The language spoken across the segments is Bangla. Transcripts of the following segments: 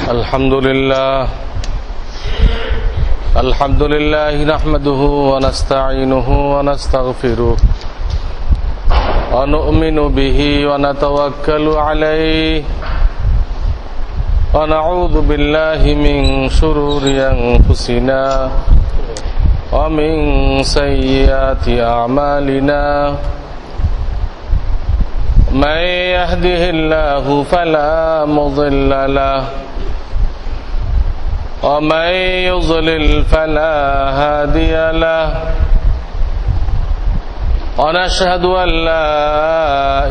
الحمد لله نحمده ونستعينه ونستغفره ونؤمن به ونتوكل عليه ونعوذ بالله من شرور أنفسنا ومن سيئات أعمالنا من يهده الله فلا مضل له ومن يضلل فلا هادي له ونشهد أن لا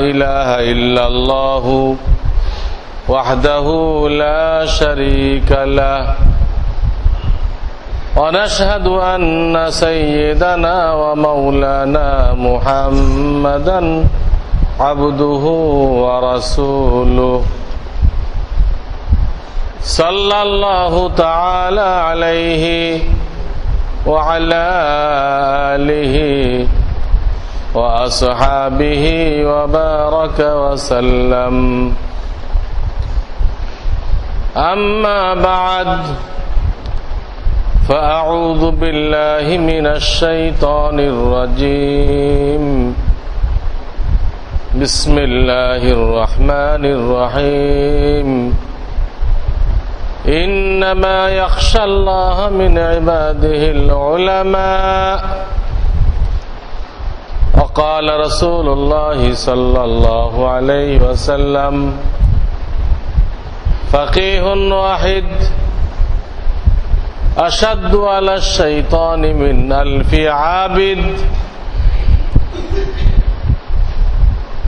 إله إلا الله وحده لا شريك له ونشهد أن سيدنا ومولانا محمدا عبده ورسوله صلى الله تعالى عليه وعلى آله وأصحابه وبارك وسلم أما بعد فأعوذ بالله من الشيطان الرجيم بسم الله الرحمن الرحيم إنما يخشى الله من عباده العلماء وقال رسول الله صلى الله عليه وسلم فقيه واحد أشد على الشيطان من ألف عابد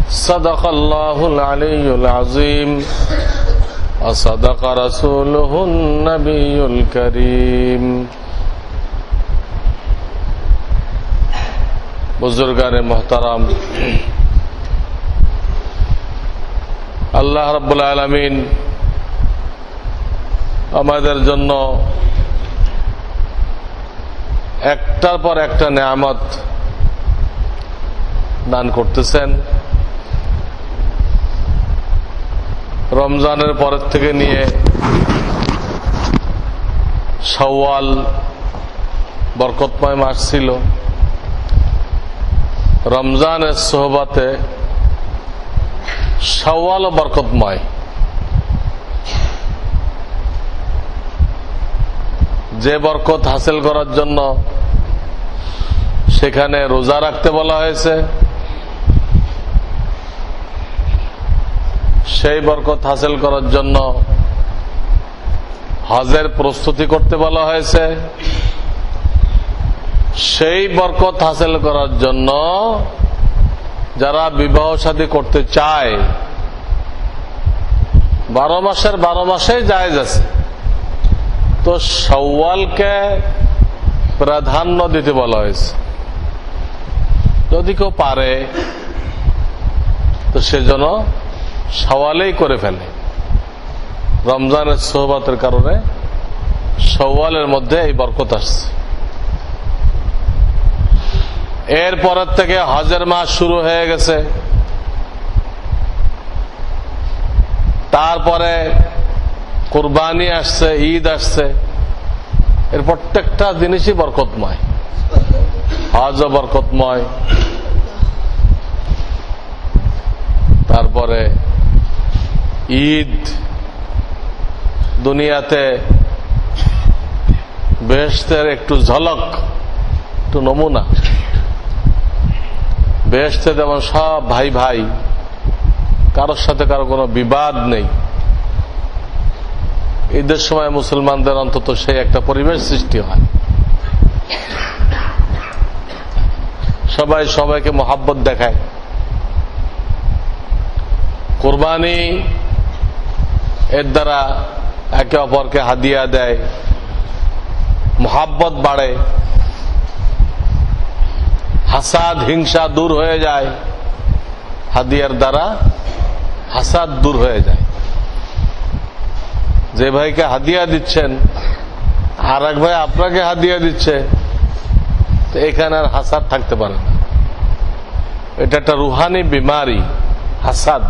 صدق الله العلي العظيم وصدق رسوله النبي الكريم বুজুর্গান মুহতারাম, আল্লাহ রাব্বুল আলামিন আমাদের জন্য একটার পর একটা নেয়ামত দান করতেছেন। রমজানের পরের থেকে নিয়ে শাওয়াল বরকতময় মাস ছিল। রমজানের সোহবতে শাওয়াল বরকতময়। যে বরকত হাসিল করার জন্য সেখানে রোজা রাখতে বলা হয়েছে, সেই বরকত হাসিল করার জন্য হজের প্রস্তুতি করতে বলা হয়েছে, সেই বরকত হাসিল করার জন্য যারা বিবাহ শাদী করতে চায় 12 মাসের 12 মাসেই জায়েজ আছে, তো শাওয়ালকে প্রাধান্য দিতে বলা হয়েছে। যদি কেউ পারে তো সেজন্য শাওয়ালেই করে ফেলে। রমজানের সোহবতের কারণে শাওয়ালের মধ্যে এই বরকত আসছে। এরপরের থেকে হজের মাস শুরু হয়ে গেছে, তারপরে কুরবানি আসছে, ঈদ আসছে। এর প্রত্যেকটা জিনিসই বরকতময়। হজও বরকতময়, তারপরে ঈদ, দুনিয়াতে বেহেশতের একটু ঝলক, একটু নমুনা। বেহেশতে যেমন সব ভাই ভাই, কারোর সাথে কারো কোনো বিবাদ নেই। ঈদের সময় মুসলমানদের অন্তত সেই একটা পরিবেশ সৃষ্টি হয়, সবাই সবাইকে মোহাব্বত দেখায়। কুরবানি এর দ্বারা একে অপরকে হাদিয়া দেয়, মোহাব্বত বাড়ে, হাসাদ হিংসা দূর হয়ে যায়। হাদিয়ার দ্বারা হাসাদ দূর হয়ে যায়। যে ভাইকে হাদিয়া দিচ্ছেন আর এক ভাই আপনাকে হাদিয়া দিচ্ছে, তো এখানে আর হাসাদ থাকতে পারে না। এটা একটা রুহানি বিমারি, হাসাদ,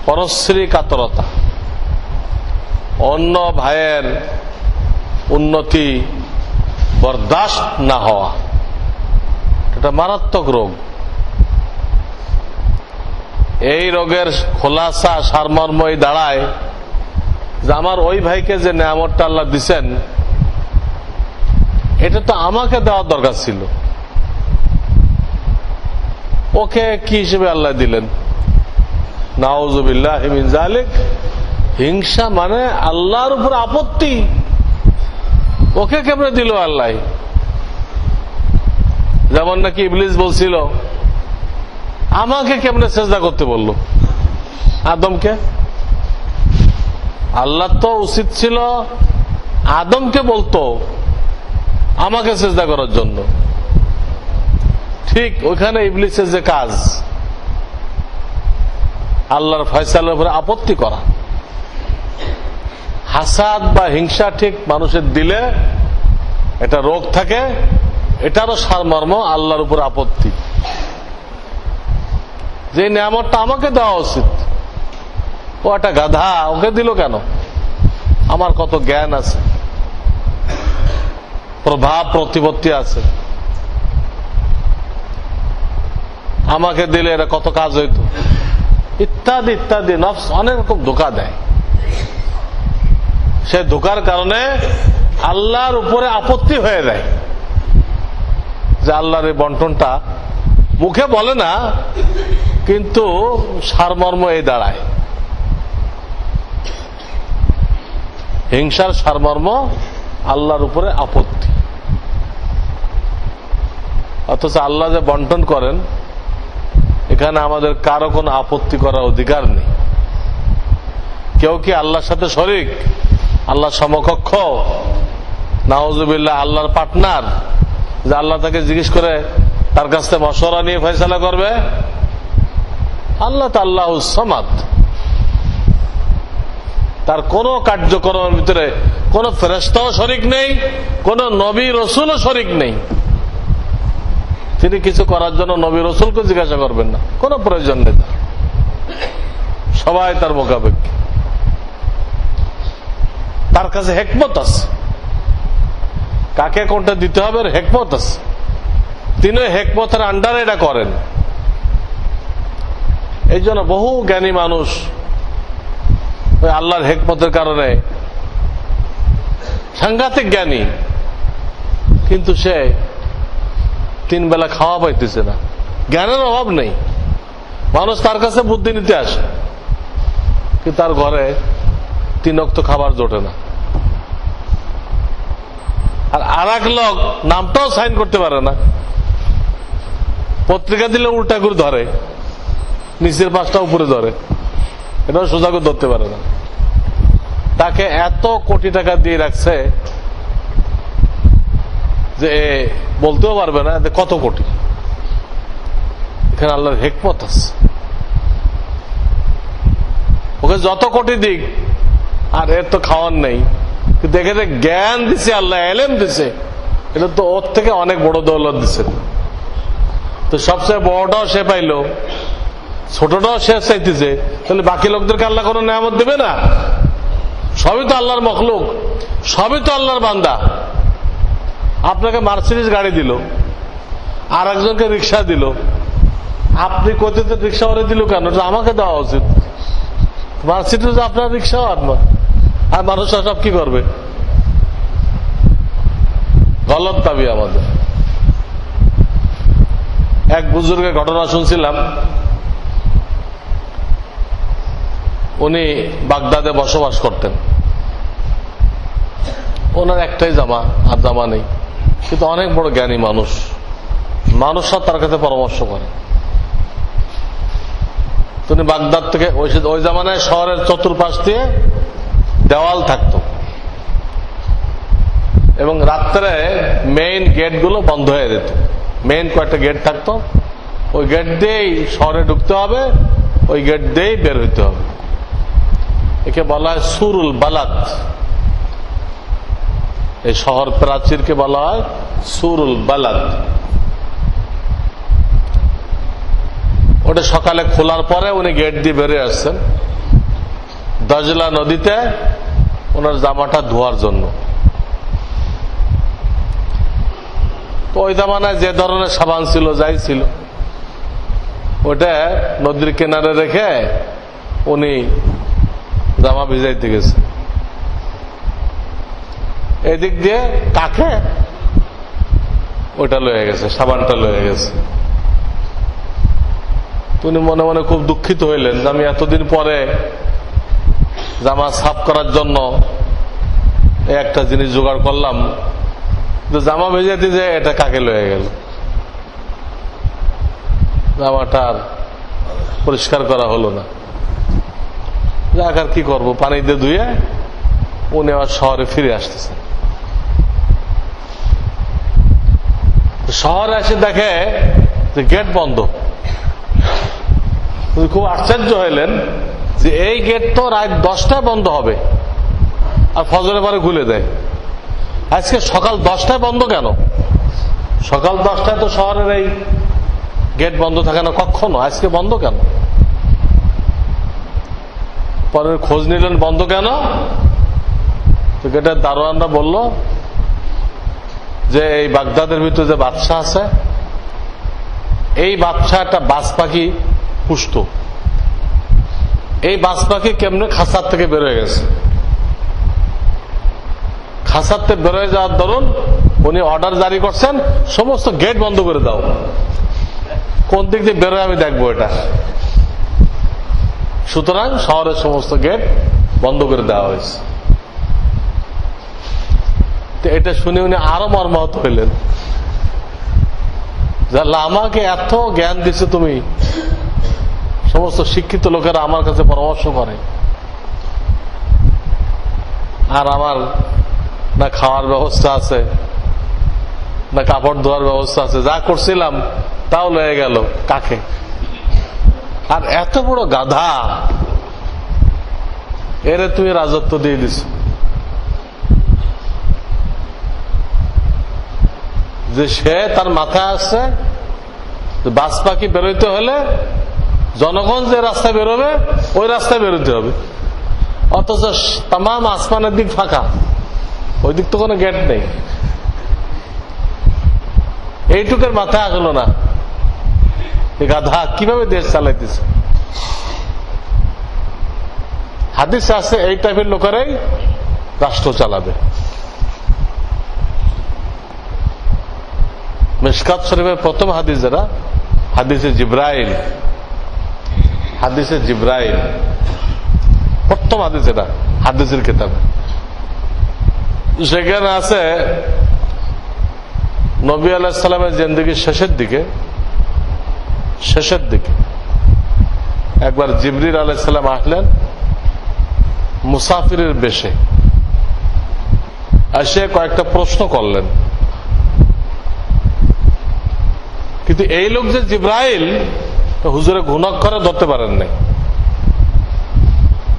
পরশ্রী কাতরতা। অন্য ভাইয়ের উন্নতি বরদাস্ত না হওয়া, এটা মারাত্মক রোগ। এই রোগের খোলাসা সারমর্মই দাঁড়ায় যে আমার ওই ভাইকে যে নেয়ামতটা আল্লাহ দিছেন, এটা তো আমাকে দেওয়ার দরকার ছিল, ওকে কি হিসেবে আল্লাহ দিলেন? নাউযুবিল্লাহি মিন যালিক। হিংসা মানে আল্লাহর উপর আপত্তি। ওকে কেমনে দিল আল্লাহ? যেমন নাকি ইবলিস বলছিল, আমাকে কেমনে সেজদা করতে বলল আদমকে? আল্লাহ তো উচিত ছিল আদমকে বলতো আমাকে সেজদা করার জন্য। ঠিক ওইখানে ইবলিসের যে কাজ, আল্লাহর ফয়সালার উপরে আপত্তি করা। হাসাদ বা হিংসা ঠিক মানুষের দিলে এটা রোগ থাকে, এটারও সারমর্ম আল্লাহর উপর আপত্তি। যে নিয়ামতটা আমাকে দেওয়া উচিত, ও একটা গাধা, ওকে দিল কেন? আমার কত জ্ঞান আছে, প্রভাব প্রতিপত্তি আছে, আমাকে দিলে এটা কত কাজ হইতো, ইত্যাদি ইত্যাদি। নফস অনেক রকম ধোঁকা দেয়। সে ধোঁকার কারণে আল্লাহর উপরে আপত্তি হয়ে যায় যে আল্লাহর এই বন্টনটা মুখে বলে না, কিন্তু সারমর্ম এই দাঁড়ায়। হিংসার সারমর্ম আল্লাহর উপরে আপত্তি। অথচ আল্লাহ যে বন্টন করেন, এখানে আমাদের কারো কোনো আপত্তি করার অধিকার নেই। কেউ কি আল্লাহর সাথে শরীক, আল্লাহর সমকক্ষ, নাউযুবিল্লাহ আল্লাহর পার্টনার, যে আল্লাহ তাকে জিজ্ঞেস করে তার কাছ থেকে মশওয়ারা নিয়ে ফয়সালা করবে? আল্লাহ তো আল্লাহুস সামাদ। তার কোন কার্যক্রমের ভিতরে কোন ফেরেশতাও শরীক নেই, কোন নবী রসুলও শরীক নেই। তিনি কিছু করার জন্য নবী রসুলকে জিজ্ঞাসা করবেন না, কোনো প্রয়োজন নেই। সবাই তার মোকাবেক্ষী। তার কাছে হেকমত আছে, কাকে কোনটা দিতে হবে হেকমত আছে। তিনি হেকমতের আন্ডারে এটা করেন। এই জন্য বহু জ্ঞানী মানুষ ওই আল্লাহর হেকমতের কারণে সাংঘাতিক জ্ঞানী, কিন্তু সে 3 বেলা খাওয়া পাইতেছে না। জ্ঞানের অভাব নেই, মানুষ তার কাছে বুদ্ধি নিতে আসে, কিন্তু তার ঘরে 3 ওয়াক্ত খাবার জোটে না। আর এক লোক নামটাও সাইন করতে পারে না, পত্রিকা দিলে উল্টা করে ধরে, নিচের পাশটা উপরে ধরে, এটাও সোজা করে ধরতে পারে না। তাকে এত কোটি টাকা দিয়ে রাখছে যে বলতেও পারবে না কত কোটি। এখানে আল্লাহর হিকমত আছে। ওকে যত কোটি দিক, আর এর তো খাওয়ার নেই, কিন্তু এখানে জ্ঞান দিছে আল্লাহ, এলেম দিছে, এটা তো ওর থেকে অনেক বড় দৌলত দিছে। তো সবচেয়ে বড়টাও সে পাইলো, ছোটটাও সে চাইতেছে, তাহলে বাকি লোকদেরকে আল্লাহ কোনো নিয়ামত দেবে না? সবই তো আল্লাহর মখলুক, সবই তো আল্লাহর বান্দা। আপনাকে মার্সিডিজ গাড়ি দিল, আর একজনকে রিক্সা দিল, আপনি কোথায় রিক্সা ওরে দিল কেন? আমাকে দেওয়া উচিত। মার্সিডিজ আপনার রিক্সাও আপনার, আর মানুষ সব কি করবে? গলত দাবি আমাদের। এক বুজুর্গের ঘটনা শুনছিলাম, উনি বাগদাদে বসবাস করতেন। ওনার একটাই জামা, আর জামা নেই, কিন্তু অনেক বড় জ্ঞানী মানুষ। মানুষরা তার কাছে পরামর্শ করে। তিনি বাগদাদ থেকে, ওই জামানায় শহরের চতুর্পাশ দিয়ে দেওয়াল থাকতো, এবং রাত্রে মেইন গেট গুলো বন্ধ হয়ে যেত। মেইন কয়েকটা গেট থাকতো, ওই গেট দিয়েই শহরে ঢুকতে হবে, ওই গেট দিয়েই বের হইতে হবে। একে বলা হয় সুরুল বালাদ। এই শহর প্রাচীরকে বলা হয় সুরুল বালাদ। ওটা সকালে খোলার পরে উনি গেট দিয়ে বেরিয়ে আসছেন, দজলা নদীতে ওনার জামাটা ধোয়ার জন্য। তো ওই জামানায় যে ধরনের সাবান ছিল, যাই ছিল, ওটা নদীর কিনারে রেখে উনি জামা ভিজাইতে গেছে। এদিক দিয়ে কাকে ওইটা লয়ে গেছে, সাবানটা লয়ে গেছে। উনি মনে মনে খুব দুঃখিত হইলেন যে আমি এতদিন পরে জামা সাফ করার জন্য একটা জিনিস জোগাড় করলাম, জামা ভেজাতে যে এটা কাকে লয়ে গেল। জামাটা আর পরিষ্কার করা হলো না। যাক আর কি করবো, পানি দিয়ে ধুয়ে উনি আবার শহরে ফিরে আসতেছেন। শহরে এসে দেখে যে গেট বন্ধ। খুব আশ্চর্য হইলেন যে এই গেট তো রাত 10টায় বন্ধ হবে আর ফজরের পরে খুলে দেয়। আজকে সকাল 10টায় বন্ধ কেন? সকাল 10টায় তো শহরের এই গেট বন্ধ থাকে না কখনো, আজকে বন্ধ কেন? পরে খোঁজ নিলেন বন্ধ কেন। তো গেটের দারোয়ানরা বলল যে এই বাগদাদের ভিতরে যে বাদশাহ আছে, এই বাদশাহ একটা বাজ পাখি পুষত। এই বাজ পাখি কেমনে খাঁচার থেকে বের হয়ে গেছে। খাঁচার থেকে বের হয়ে যাওয়ার দরুন উনি অর্ডার জারি করছেন সমস্ত গেট বন্ধ করে দাও। কোন দিক দিয়ে বেরোয় আমি দেখবো এটা। সুতরাং শহরের সমস্ত গেট বন্ধ করে দেওয়া হয়েছে। এটা শুনে উনি আরো মর্মাহত হইলেন, আমাকে এত জ্ঞান দিছো তুমি, সমস্ত শিক্ষিত লোকেরা আমার কাছে পরামর্শ করে, আর আমার না খাওয়ার ব্যবস্থা আছে, না কাপড় ধোয়ার ব্যবস্থা আছে, যা করছিলাম তাও লয়ে গেল কাকে। আর এত বড় গাধা, এরে তুমি রাজত্ব দিয়ে দিছ। যে সে তার মাথায় আসছে বাজ পাখি বেরোইতে হলে জনগণ যে রাস্তায় বেরোবে ওই রাস্তায় বেরোতে হবে, অথচ তাম আসমানের দিক ফাঁকা, ওই দিক তো কোনো গেট নেই। এইটুকের মাথায় আসলো না গাধা কিভাবে দেশ চালাইতেছে। হাদিস আছে এই টাইপের লোকেরাই রাষ্ট্র চালাবে। মিশকাত শরীফের প্রথম হাদিস যেটা, হাদিসে জিব্রাইল, হাদিসে জিব্রাইল প্রথম হাদিস, এটা হাদিসের কিতাবে। সেখানে আছে নবী আলাইহিস সালামের জিন্দেগির শেষের দিকে একবার জিবরিল আলাইহিস সালাম আসলেন মুসাফিরের বেশে, এসে কয়েকটা প্রশ্ন করলেন। কিন্তু এই লোক যে জিব্রাইল, হুজুরে ঘুণক করে ধরতে পারেন নাই।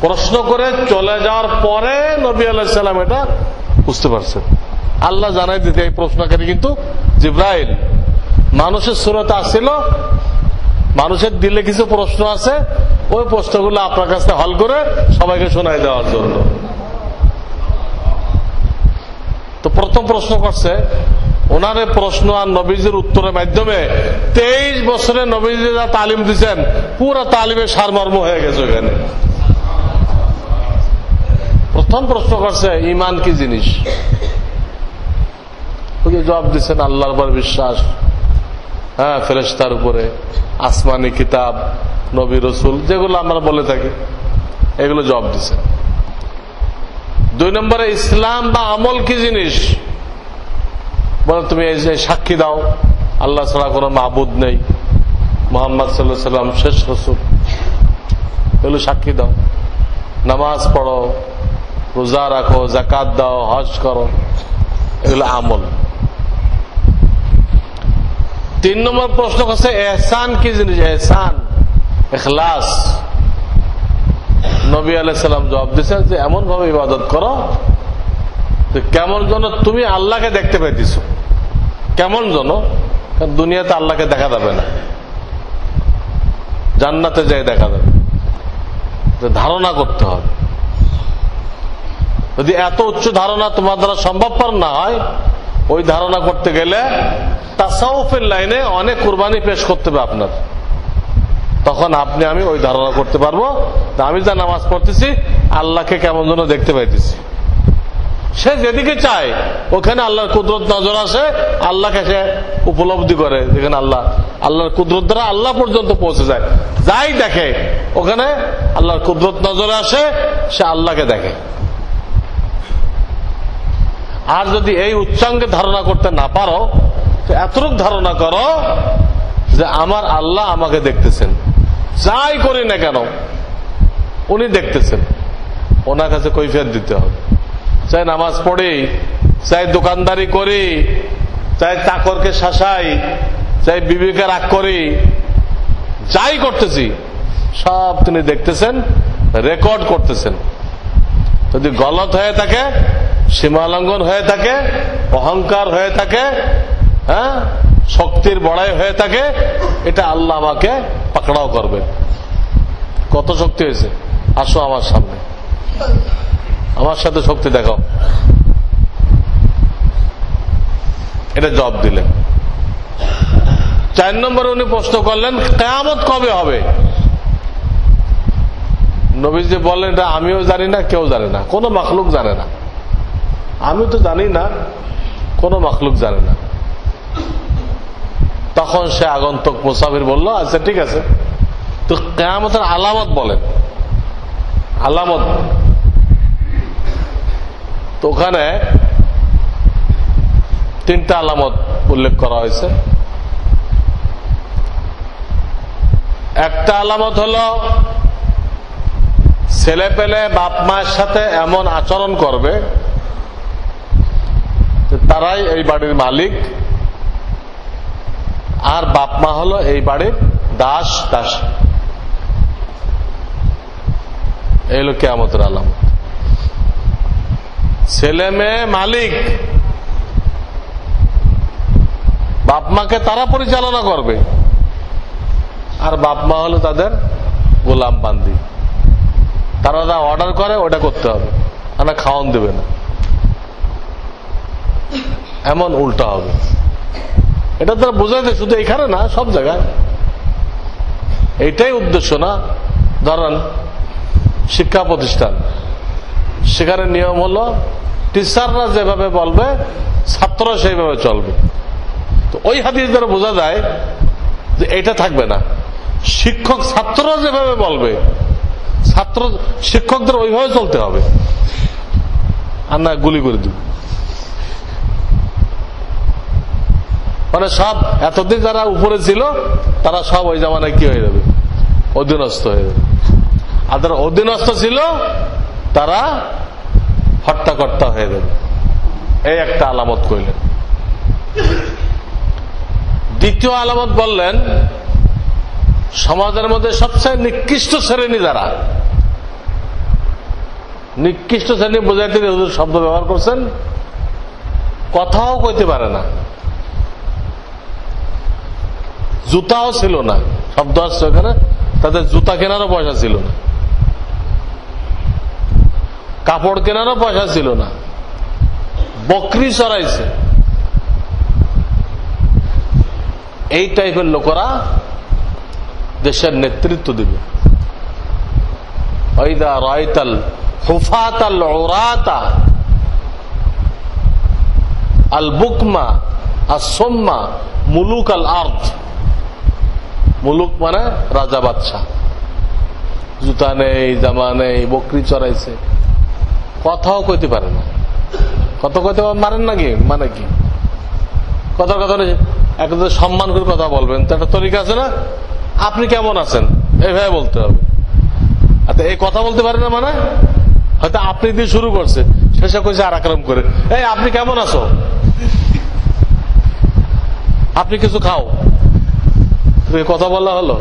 প্রশ্ন করে চলে যাওয়ার পরে নবী আলাইহিস সালাম এটা বুঝতে পারছেন। আল্লাহ জানাই দিতে এই প্রশ্নকারী কিন্তু জিব্রাইল মানুষের সুরতে আসছিল, মানুষের দিলে কিছু প্রশ্ন আছে, ওই প্রশ্নগুলো আপনার কাছে হল করে সবাইকে শোনাই দেওয়ার জন্য। তো প্রথম প্রশ্ন করছে, ওনার প্রশ্ন আর নবীজির উত্তরের মাধ্যমে 23 বছরে নবীজি যা তালিম দিচ্ছেন পুরো তালিমের সারমর্ম হয়ে গেছে ওখানে। প্রথম প্রশ্ন করছে ঈমান কি জিনিস। জবাব দিচ্ছেন আল্লাহর উপর বিশ্বাস, হ্যাঁ ফেরেশতার উপরে, আসমানি কিতাব, নবী রসুল যেগুলো আমরা বলে থাকি এগুলো জবাব দিচ্ছেন। 2 নম্বরে ইসলাম বা আমল কি জিনিস, বলে তুমি এই যে সাক্ষী দাও আল্লাহ ছাড়া কোনো মাবুদ নেই, মুহাম্মদ সাল্লাল্লাহু আলাইহি সাল্লাম শেষ রাসূল, এগুলো সাক্ষী দাও। নামাজ পড়ো, রোজা রাখো, যাকাত দাও, হজ করো, এগুলো আমল। 3 নম্বর প্রশ্ন করছে ইহসান কি জিনিস, ইহসান ইখলাস। নবী আলাইহিস সালাম জবাব দিয়েছেন যে এমন ভাবে ইবাদত করো কেমন যেন তুমি আল্লাহকে দেখতে পাইতেছো। কেমন যেন, দুনিয়াতে আল্লাহকে দেখা যাবে না, জান্নাতে যাই দেখা যাবে, ধারণা করতে হবে। যদি এত উচ্চ ধারণা তোমার দ্বারা সম্ভবপর না হয়, ওই ধারণা করতে গেলে তাসাউফের লাইনে অনেক কুরবানি পেশ করতে হবে আপনার। তখন আপনি আমি ওই ধারণা করতে পারবো আমি যা নামাজ পড়তেছি আল্লাহকে কেমন যেন দেখতে পাইতেছি। সে যেদিকে চায় ওখানে আল্লাহর কুদরত নজর আসে, আল্লাহকে সে উপলব্ধি করে, যেখানে আল্লাহর কুদরত দ্বারা আল্লাহ পর্যন্ত পৌঁছে যায়। যাই দেখে ওখানে আল্লাহর কুদরত নজরে আসে, সে আল্লাহকে দেখে। আর যদি এই উচ্চাঙ্গে ধারণা করতে না পারো, তো এতটুক ধারণা করো যে আমার আল্লাহ আমাকে দেখতেছেন, যাই করি না কেন উনি দেখতেছেন। ওনার কাছে কৈফিয়ত দিতে হবে। চাই নামাজ পড়ি, চাই দোকানদারি করি, চাই চাকরকে শাসাই, চাই বিবিকে রাগ করি, যাই করতেছি সব তিনি দেখতেছেন, রেকর্ড করতেছেন। যদি গলত হয়ে থাকে, সীমালঙ্ঘন হয়ে থাকে, অহংকার হয়ে থাকে, হ্যাঁ, শক্তির বড়াই হয়ে থাকে, এটা আল্লাহ আমাকে পাকড়াও করবে। কত শক্তি হয়েছে, আসো আমার সামনে, আমার সাথে শক্তি দেখাও। এটা জবাব দিলেন। 4 নম্বরে উনি প্রশ্ন করলেন কিয়ামত কবে হবে। নবীজি বললেন এটা আমিও জানি না, কেউ জানে না, কোনো মাখলুক জানে না। আমি তো জানি না, কোনো মাখলুক জানে না। তখন সে আগন্তুক মুসাফির বলল, আচ্ছা ঠিক আছে, তো কিয়ামতের আলামত বলেন। আলামত তো ওখানে 3টা আলামত উল্লেখ করা হয়েছে। একটা আলামত হলো ছেলে পেলে বাপ মায়ের সাথে এমন আচরণ করবে তারাই এই বাড়ির মালিক, আর বাপ মা হলো এই বাড়ির দাস দাসী। এই হলো কিয়ামতের আলামত। ছেলে মেয়ে মালিক, বাপ মাকে তারা পরিচালনা করবে, আর বাপ মা হলো তাদের গোলাম বান্দি। তারা যা অর্ডার করে ওটা করতে হবে, না খাওয়ান দেবে না, এমন উল্টা হবে। এটা তারা বোঝাইতে শুধু এখানে না, সব জায়গায় এইটাই উদ্দেশ্য না। ধরেন শিক্ষা প্রতিষ্ঠান, সেখানে নিয়ম হলো টিচাররা যেভাবে বলবে ছাত্ররা সেইভাবে চলবে। তো ওই হাদিস দ্বারা বোঝা যায় যে এটা থাকবে না। শিক্ষক ছাত্ররা যেভাবে বলবে ছাত্র শিক্ষকদের ওইভাবে চলতে হবে, আর না গুলি করে দিবে। মানে সব এতদিন যারা উপরে ছিল তারা সব ওই জামানায় কি হয়ে যাবে, অধীনস্থ হয়ে যাবে। আর যারা অধীনস্থ ছিল তারা হট্টাকর্তা হয়ে যাবে। এই একটা আলামত কইলেন। দ্বিতীয় আলামত বললেন সমাজের মধ্যে সবচেয়ে নিকৃষ্ট শ্রেণী যারা, নিকৃষ্ট শ্রেণী বোঝাইতে হুজুর শব্দ ব্যবহার করছেন, কথাও কইতে পারে না, জুতাও ছিল না, শব্দ আসছে ওখানে, তাদের জুতা কেনারও পয়সা ছিল না, কাপড় কেনারও পয়সা ছিল না, বকরি চড়াইছে। এই টাইপের লোকেরা দেশের নেতৃত্ব দিবে। ওয়াইদা রাআইতাল হুফাতাল উরাতা আল বুকমা আসুম্মা মুলুক আল আরদ। মুলুক মানে রাজা বাদশাহ, জুতা নেই, জামা নেই, বকরি চড়াইছে, কথাও কইতে পারে না। কথা কইতে মারেন নাকি, মানে কি কথার কথা নেই, একটা সম্মান করে কথা বলবেন, তো একটা তরিকা আছে না, আপনি কেমন আছেন এইভাবে বলতে হবে। আচ্ছা এই কথা বলতে পারে না মানে হয়তো আপনি দিয়ে শুরু করছে, শেষে কইছে আর একরকম করে, এই আপনি কেমন আছো, আপনি কিছু খাও, কথা বলা হলো।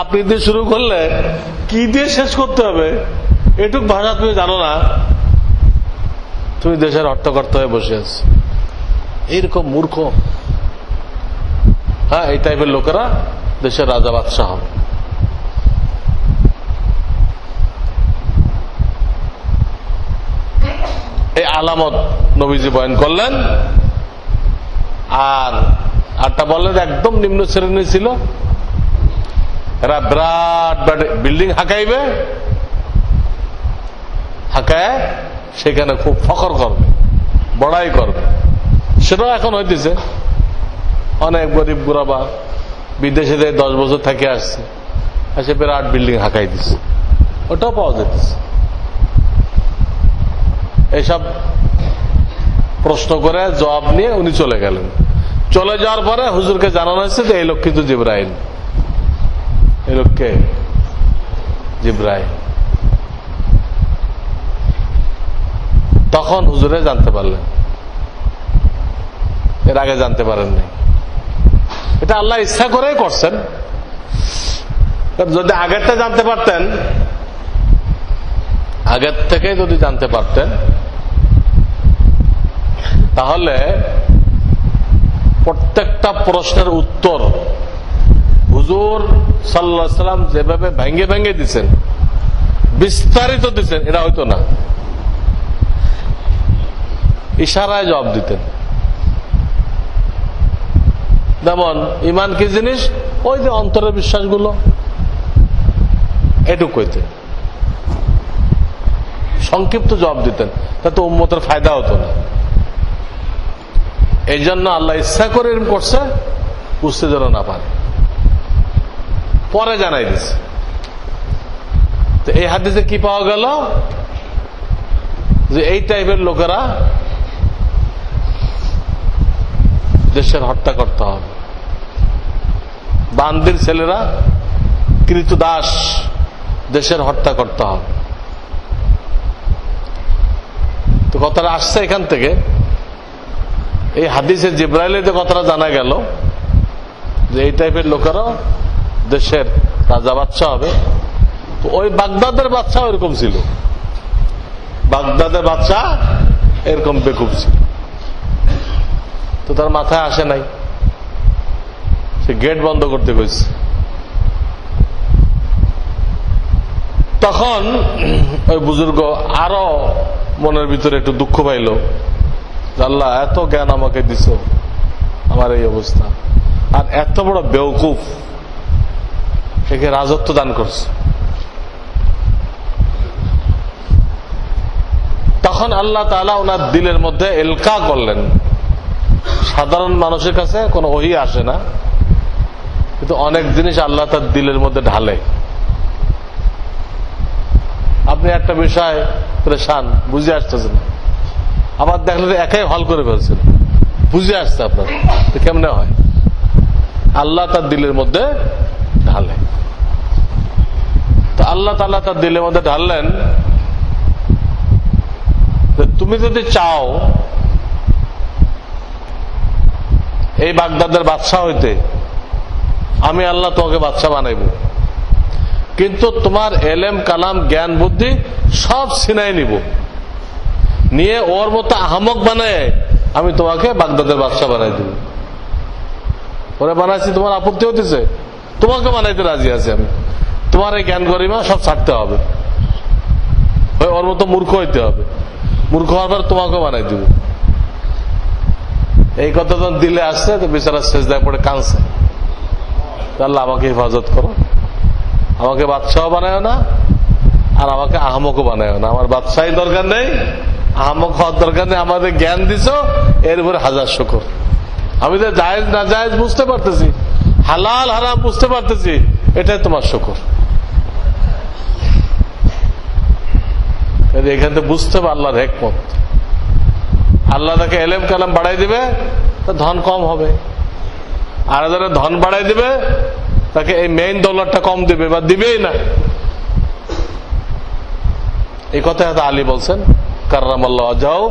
আপনি দিয়ে শুরু করলে কি দিয়ে শেষ করতে হবে এটুক ভাষা তুমি জানো না, তুমি দেশের হট্টাকর্তা হয়ে বসে আছো। এইরকম মূর্খ, হ্যাঁ, এই টাইপের লোকেরা দেশের রাজা বাদশাহ হবে। এই আলামত নবীজি বয়ান করলেন। আর আরটা বললেন একদম নিম্ন শ্রেণী ছিল, এরা বিরাট বিল্ডিং হাঁকাইবে, হাঁকায় সেখানে খুব ফখর করবে, বড়াই করবে। সেটাও এখন হইতেছে। অনেক গরিব গুরাবা বিদেশে 10 বছর থেকে আসছে, এসে বিরাট বিল্ডিং হাঁকাই দিচ্ছে, ওটাও পাওয়া যেতেছে। এইসব প্রশ্ন করে জবাব নিয়ে উনি চলে গেলেন। চলে যাওয়ার পরে হুজুরকে জানানো হয়েছে যে এই লোক কিন্তু জিবরাইল, এই লোককে জিবরাইল। তখন হুজুরে জানতে পারলেন, এর আগে জানতে পারেন নাই। এটা আল্লাহ ইচ্ছা করেই করছেন। যদি আগেরটা জানতে পারতেন, আগের থেকে যদি জানতে পারতেন, তাহলে প্রত্যেকটা প্রশ্নের উত্তর হুজুর সাল্লাল্লাহু আলাইহি সাল্লাম যেভাবে ভেঙে ভেঙে দিচ্ছেন, বিস্তারিত দিচ্ছেন, এটা হইতো না। ইশারায় জবাব দিতেন। যেমন ইমান কি জিনিস, ওই যে অন্তরের বিশ্বাসগুলো, এটুকু কইতেন, সংক্ষিপ্ত জবাব দিতেন, তাতে উম্মতের ফায়দা হতো না। এই জন্য আল্লাহ ইচ্ছা করে এরকম করছে, বুঝতে যেন না পারে, পরে জানাই দিচ্ছে। তো এই হাদিসে কি পাওয়া গেল, যে এই টাইপের লোকেরা দেশের হত্যা করতে হবে। বান্দির ছেলেরা কৃতদাস, দেশের হত্যা করতে হবে। তো কথাটা আসছে এখান থেকে, এই হাদিসে জিবরাইলের যে কথাটা জানা গেল যে এই টাইপের লোকেরা দেশের রাজা বাদশা হবে। তো ওই বাগদাদের বাদশা এরকম ছিল, বাগদাদের বাদশা এরকম বেকুব ছিল। তো তার মাথায় আসে নাই, সে গেট বন্ধ করতে কইছে। তখন ওই বুজুর্গ আরো মনের ভিতরে একটু দুঃখ পাইল, আল্লাহ এত জ্ঞান আমাকে দিছ, আমার এই অবস্থা, আর এত বড় বেওকুফ একে রাজত্ব দান করছে। তখন আল্লাহ তাআলা ওনার দিলের মধ্যে এলকা করলেন। সাধারণ মানুষের কাছে কোনো ওহী আসে না, কিন্তু অনেক জিনিস আল্লাহ তার দিলের মধ্যে ঢালে। আপনি একটা বিষয় পরেশান, বুঝে আসতেছে না, আবার দেখলে একাই হল করে ফেলছেন, বুঝে আসছে আপনার, তো কেমনে হয়? আল্লাহ তার দিলের মধ্যে ঢালে। তো আল্লাহ তাআলা তার দিলের মধ্যে ঢাললেন, তুমি যদি চাও এই বাগদাদের বাদশা হইতে, আমি আল্লাহ তোমাকে বাদশা বানাইব, কিন্তু তোমার এলেম কালাম জ্ঞান বুদ্ধি সব ছিনাই নিব, নিয়ে ওর মতো আহমক বানায় আমি তোমাকে বাগদাদের বাদশা বানাই দিব। ওরে বানাইছি, তোমার আপত্তি হতেছে? তোমাকে বানাইতে রাজি আছি আমি। তোমার এই জ্ঞান গরিমা সব ছাড়তে হবে, ওর মতো মূর্খ হইতে হবে, মূর্খ হওয়ার পর তোমাকে বানাই দিব। এই কথা যখন দিলে আসছে, তো বেচারা সেজদায় পড়ে কাঁদছে, আল্লাহ আমাকে হেফাজত করো, আমাকে বাদশাহ বানায় না, আর আমাকে আহমকও বানায় না। আমার বাদশাহী দরকার নেই, আহমক হওয়ার দরকার নেই, আমাদের জ্ঞান দিছ, এর উপরে হাজার শুকর। আমি তো জায়েজ না জায়েজ বুঝতে পারতেছি, হালাল হারাম বুঝতে পারতেছি, এটাই তোমার শুকর। এখান থেকে বুঝতে হবে আল্লাহর হিকমত। আল্লাহ তাকে এলেম কালাম বাড়াই দিবে, ধন কম হবে, আর যারা ধন বাড়াই দিবে তাকে এই মেইন দৌলতটা কম দিবে বা দিবেই না। এই কথা হয়তো আলী বলছেন কাররামাল্লাহু ওয়াজহাহু,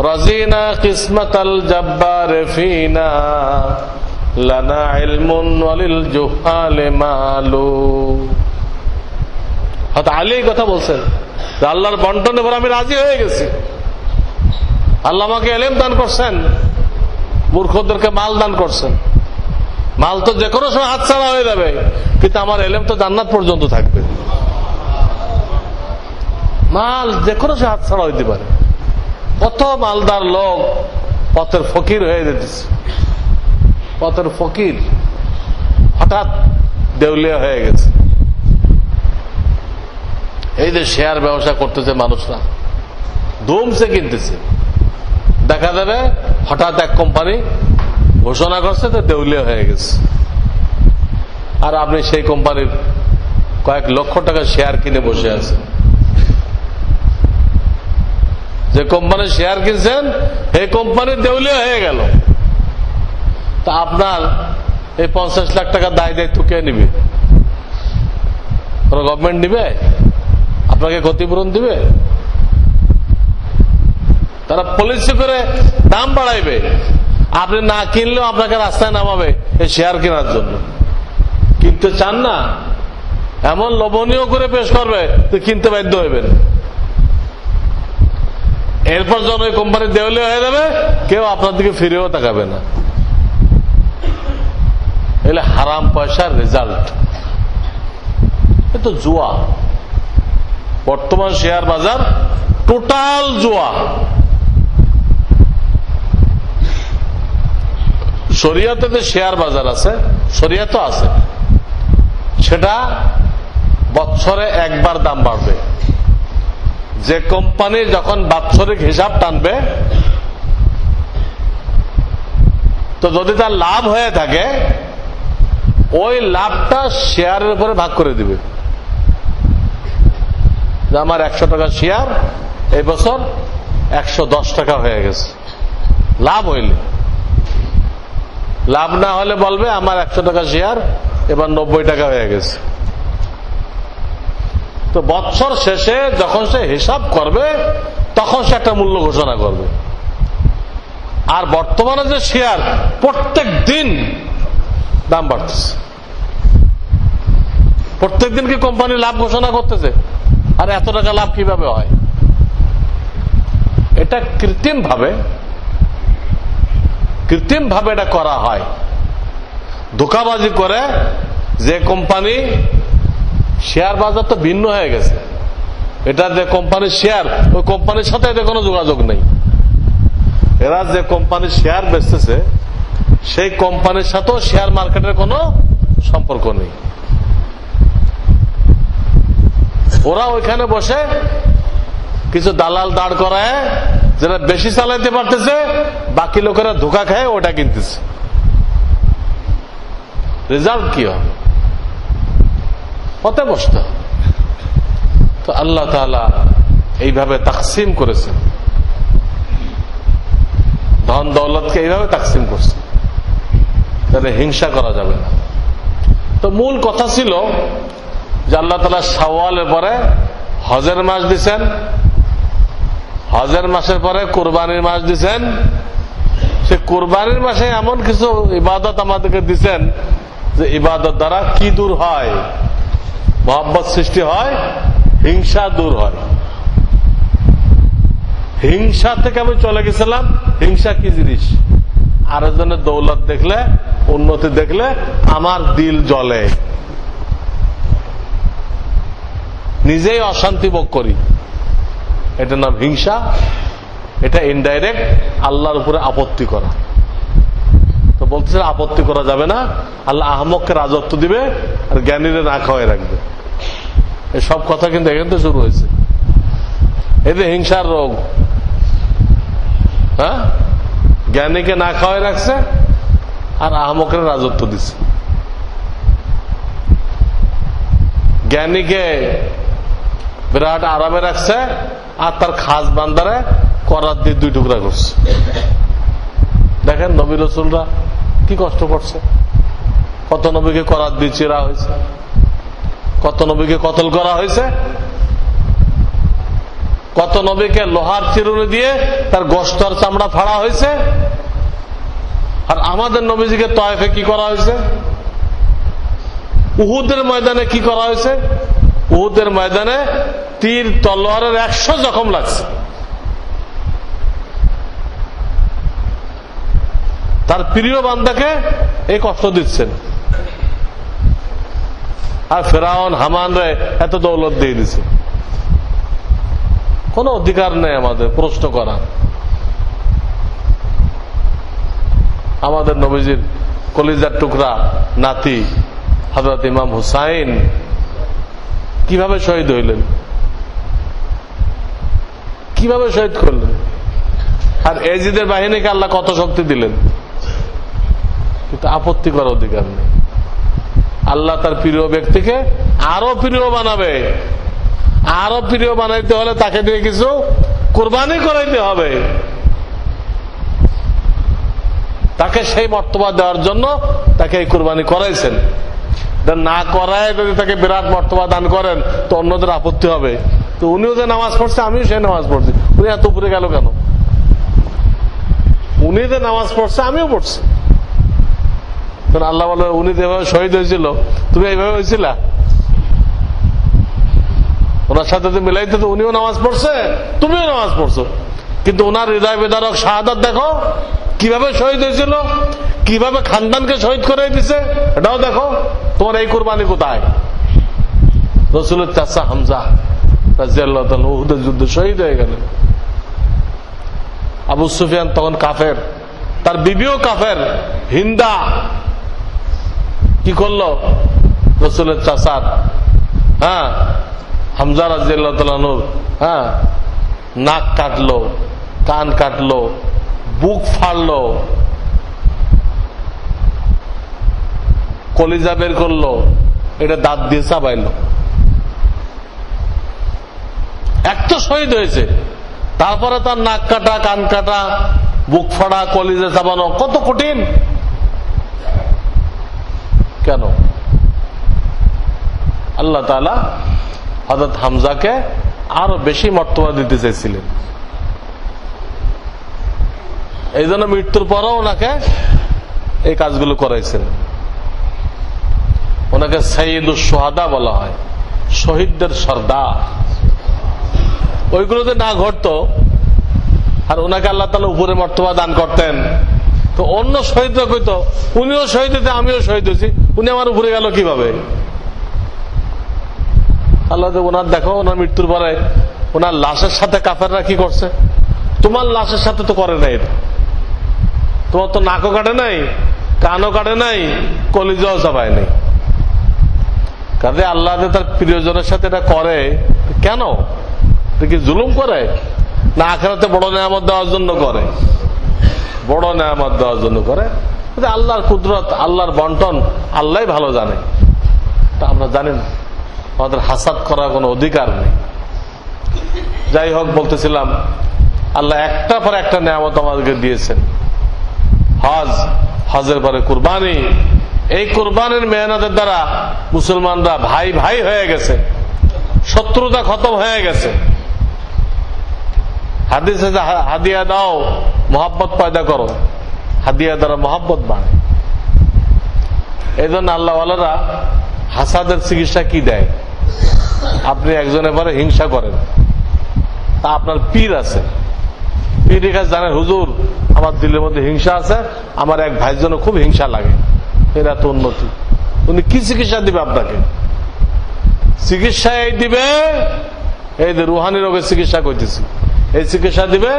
রাজিনা কিসমাতাল জাব্বার ফিনা লানা ইলমুন ওয়ালিল জুহালে মালু। হয়তো আলী এই কথা বলছেন, আল্লাহর বন্টনে পর আমি রাজি হয়ে গেছি, আল্লাহ আমাকে এলেম দান করছেন, মূর্খদেরকে মাল দান করছেন। মাল তো যে কোনো সময় হাতছাড়া হয়ে যাবে, কিন্তু আমার এলেম তো জান্নাত পর্যন্ত থাকবে। মাল যে কোনো সময় হাতছাড়া হইতে পারে, কত মালদার লোক পথের ফকির হয়ে যেতেছে, পথের ফকির হঠাৎ দেউলিয়া হয়ে গেছে। এই যে শেয়ার ব্যবসা করতেছে মানুষরা, ধুমসে কিনতেছে, দেখা যাবে হঠাৎ এক কোম্পানি ঘোষণা করছে তো দেউলিয়া হয়ে গেছে, আর আপনি সেই কোম্পানির কয়েক লক্ষ টাকা শেয়ার কিনে বসে আছেন। যে কোম্পানির শেয়ার কিনছেন এই কোম্পানি দেউলিয়া হয়ে গেল, তা আপনার এই 50 লাখ টাকা দায় দায়িত্ব কে নিবে? কোন গভর্নমেন্ট নিবে? আপনাকে ক্ষতিপূরণ দিবে? তারা পলিসি করে দাম বাড়াইবে, আপনি না কিনলেও আপনাকে রাস্তায় নামাবে এই শেয়ার কেনার জন্য। কিনতে চান না, এমন লোভনীয় করে পেশ করবে তো কিনতে বাধ্য হইবেন। এরপর যখন ওই কোম্পানি দেউলিয়া হয়ে যাবে, কেউ আপনার দিকে ফিরেও তাকাবে না। এলে হারাম পয়সার রেজাল্ট, এ তো জুয়া। বর্তমান শেয়ার বাজার টোটাল জুয়া। শরিয়াতে যে শেয়ার বাজার আছে, শরিয়াতে আছে, সেটা বৎসরে একবার দাম বাড়বে। যে কোম্পানি যখন বাৎসরিক হিসাব টানবে, তো যদি তার লাভ হয়ে থাকে ওই লাভটা শেয়ারের উপরে ভাগ করে দিবে। যে আমার 100 টাকা শেয়ার এই বছর 110 টাকা হয়ে গেছে, লাভ হইলে। লাভ না হলে বলবে আমার 100 টাকা শেয়ার এবার 90 টাকা হয়ে গেছে। তো বছর শেষে যখন সে হিসাব করবে তখন সে একটা মূল্য ঘোষণা করবে। আর বর্তমানে যে শেয়ার প্রত্যেক দিন দাম বাড়তেছে, প্রত্যেক দিন কি কোম্পানি লাভ ঘোষণা করতেছে? আর এত টাকা লাভ কিভাবে হয়? এটা কৃত্রিম ভাবে এটা করা হয়, ধোঁকাবাজি করে। যে কোম্পানি শেয়ার বাজার তো ভিন্ন হয়ে গেছে, এটা যে কোম্পানির শেয়ার ওই কোম্পানির সাথে এদের কোনো যোগাযোগ নেই। এরা যে কোম্পানির শেয়ার বেচতেছে সেই কোম্পানির সাথেও শেয়ার মার্কেটের কোনো সম্পর্ক নেই। ওরা ওইখানে বসে কিছু দালাল দাঁড় করায়, যারা বেশি চালাইতে পারতেছে, বাকি লোকেরা ধোঁকা খায় ওটা কিনতেছে। রেজাল্ট কি হবে? পথে বসতে। তো আল্লাহ তাআলা এইভাবে তাকসিম করেছেন, ধন দৌলতকে এইভাবে তাকসিম করছে, তাহলে হিংসা করা যাবে না। তো মূল কথা ছিল যে আল্লাহ তাআলা শাওয়ালের পরে হজের মাস দিছেন, হজের মাসের পরে কুরবানির মাস দিছেন। সে কুরবানির মাসে এমন কিছু ইবাদত আমাদেরকে দিছেন যে ইবাদত দ্বারা কি দূর হয়? মহব্বত সৃষ্টি হয়, হিংসা দূর হয়। হিংসা থেকে আমি চলে গেছিলাম। হিংসা কি জিনিস? আরেকজনের দৌলত দেখলে, উন্নতি দেখলে আমার দিল জ্বলে, নিজেই অশান্তি ভোগ করি। এটার নাম হিংসা। এটা ইনডাইরেক্ট আল্লাহর উপরে আপত্তি করা। তো বলতেছে আপত্তি করা যাবে না, আল্লাহ আহমককে রাজত্ব দিবে আর জ্ঞানীরা না খাওয়াই রাখবে। এসব কথা কিন্তু এখান থেকে শুরু হয়েছে। এই যে হিংসার রোগ, হ্যাঁ, জ্ঞানীকে না খাওয়াই রাখছে আর আহমকের রাজত্ব দিচ্ছে। জ্ঞানীকে বিরাট আরামে রাখছে আর তার খাস বান্দারে করাত দিয়ে 2 টুকরা করছে। দেখেন নবী রাসূলরা কি কষ্ট করছে, কত নবীকে করাত দিয়ে চিরা হয়েছে, কত নবীকে কতল করা হয়েছে, কত নবীকে লোহার চিরুনি দিয়ে তার গোশত আর চামড়া ফাড়া হয়েছে। আর আমাদের নবীজিকে তয়েফে কি করা হয়েছে? উহুদের ময়দানে কি করা হয়েছে? উহুদের ময়দানে তীর তলোয়ারের 100 জখম লাগছে। তার প্রিয় বান্দাকে এই কষ্ট দিচ্ছেন। আর ফেরাউন হামান রে এত দৌলত দিয়ে দিচ্ছে। কোন অধিকার নেই আমাদের প্রশ্ন করা। আমাদের নবীজির কলিজার টুকরা নাতি হযরত ইমাম হুসাইন কিভাবে শহীদ হইলেন, কিভাবে শহীদ করলেন। আর এজিদের বাহিনীকে আল্লাহ কত শক্তি দিলেন, কিন্তু আপত্তি করার অধিকার নেই। আল্লাহ তার প্রিয় ব্যক্তিকে আরো প্রিয় বানাবে, আরো প্রিয় বানাইতে হলে তাকে দিয়ে কিছু কুরবানি করাইতে হবে। তাকে সেই মর্তবা দেওয়ার জন্য তাকে এই কুরবানি করাইছেন। না করায় যদি তাকে বিরাট মর্তবা দান করেন তো অন্যদের আপত্তি হবে। তো উনিও যে নামাজ পড়ছে, আমিও সেই নামাজ পড়ছি, উনি এত উপরে গেল কেন? উনি যে নামাজ পড়ছে আমিও পড়ছি। আল্লাহ বলে উনি যেভাবে শহীদ হয়েছিল তুমি এইভাবে হয়েছিলা, ওনার সাথে তো মিলাইতে তো উনিও নামাজ পড়ছে তুমিও নামাজ পড়ছো, কিন্তু ওনার হৃদয় বিদারক শাহাদাত দেখো কিভাবে শহীদ হয়েছিল, কিভাবে খানদানকে শহীদ করে দিছে, এটাও দেখো। তোমার এই কুরবানি কোথায়? রাসূলের চাচা হামজা রাদিয়াল্লাহু তাআলা উহুদের যুদ্ধে শহীদ হয়ে গেলেন। আবু সুফিয়ান তখন কাফের, তার বিবিও কাফের। হিন্দা কি করলো? রাসূলের চাচার হামজা রাদিয়াল্লাহু তাআলা নূর নাক কাটলো, কান কাটলো, বুক ফাড়লো, কলিজা বের করলো, এটা দাঁত দিয়ে চাবাইলো। এক তো শহীদ হয়েছে, তারপরে তার নাক কাটা, কান কাটা, বুক ফাড়া, কলিজা চাবানো কত কঠিন। কেন? আল্লাহ তাআলা হযরত হামজাকে আরো বেশি মর্তবা দিতে চাইছিলেন। এই জন্য মৃত্যুর পরও ওনাকে এই কাজগুলো করাইছেন। ওনাকে সাইয়্যিদুশ শুহাদা বলা হয়, শহীদদের সর্দার। ওইগুলোতে না ঘটতো আর ওনাকে আল্লাহ তাআলা উপরে মর্তবা দান করতেন, তো অন্য শহীদরা কইতো উনিও শহীদ হইতে আমিও শহীদ হয়েছি, উনি আমার উপরে গেল কিভাবে? আল্লাহ ওনার দেখো, ওনার মৃত্যুর পরে ওনার লাশের সাথে কাফেররা কি করছে? তোমার লাশের সাথে তো করে নাই, তোমার তো নাকও কাটে নাই, কানও কাটে নাই, কলিজাও চাবায় নাই। কাজে আল্লাহ তার প্রিয়জনের সাথে এটা করে কেন? কি জুলুম করে না আখিরাতে বড় নেয়ামত দেওয়ার জন্য করে? বড় নেয়ামত দেওয়ার জন্য করে। আল্লাহর কুদরত, আল্লাহর বন্টন আল্লাহ ভালো জানে, তা আমরা জানি না। আমাদের হাসাদ করার কোনো অধিকার নেই। যাই হোক, বলতেছিলাম আল্লাহ একটা পর একটা নেয়ামত আমাদেরকে দিয়েছেন। হজ, হজের পরে কুরবানি। এই কুরবানির মেহনতের দ্বারা মুসলমানরা ভাই ভাই হয়ে গেছে, শত্রুতা খতম হয়ে গেছে। হাদিসে হাদিয়া দাও, মোহাব্বত পয়দা করো, হাদিয়া দ্বারা মোহাব্বত বাড়ে। এই জন্য আল্লাহওয়ালারা হাসাদের চিকিৎসা কি দেয়? আপনি একজনের পরে হিংসা করেন, তা আপনার পীর আছে, পীরের কাছে জানেন হুজুর আমার দিলের মধ্যে হিংসা আছে, আমার এক ভাইয়ের জন্য খুব হিংসা লাগে, এরা তো উন্নতি। উনি কি চিকিৎসা দিবে আপনাকে? চিকিৎসা এই দিবে, এই যে রুহানি রোগের চিকিৎসা করতেছি, এই চিকিৎসা দিবে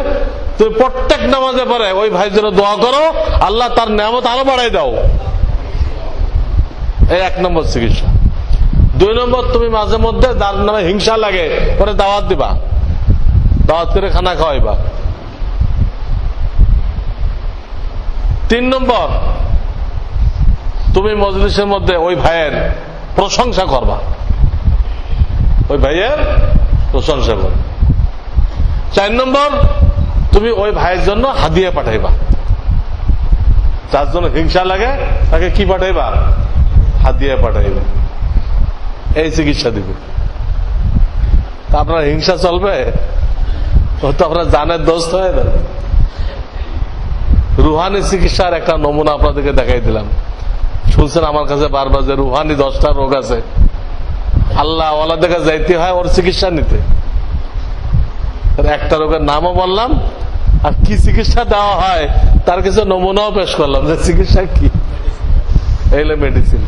তুমি প্রত্যেক নামাজে পরে ওই ভাইয়ের জন্য দোয়া করো, আল্লাহ তার নেয়ামত আরো বাড়াই দাও। এই এক নম্বর চিকিৎসা। দুই নম্বর, তুমি মাঝে মধ্যে যার নামে হিংসা লাগে পরে দাওয়াত দিবা, দাওয়াত করে খানা খাওয়াইবা। তিন নম্বর, তুমি মজলিসের মধ্যে ওই ভাইয়ের প্রশংসা করবা, ওই ভাইয়ের প্রশংসা করবা। চার নম্বর, তুমি ওই ভাইয়ের জন্য হাদিয়া পাঠাইবা। যার জন্য হিংসা লাগে তাকে কি পাঠাইবা? হাদিয়া পাঠাইবা। এই চিকিৎসা দিবে। তা আপনার হিংসা চলবে? ও তো আপনার জানের দোস্ত হয়ে যাবে। রুহানি চিকিৎসার একটা নমুনা আপনাদেরকে দেখাই দিলাম। শুনছেন আমার কাছে বারবার যে রুহানি 10টা রোগ আছে, আল্লাহ ওয়ালাদের কাছে যাইতে হয় ওর চিকিৎসা নিতে। একটা রোগের নামও বললাম, আর কি চিকিৎসা দেওয়া হয় তার কিছু নমুনাও পেশ করলাম যে চিকিৎসা কি। এইলে মেডিসিন,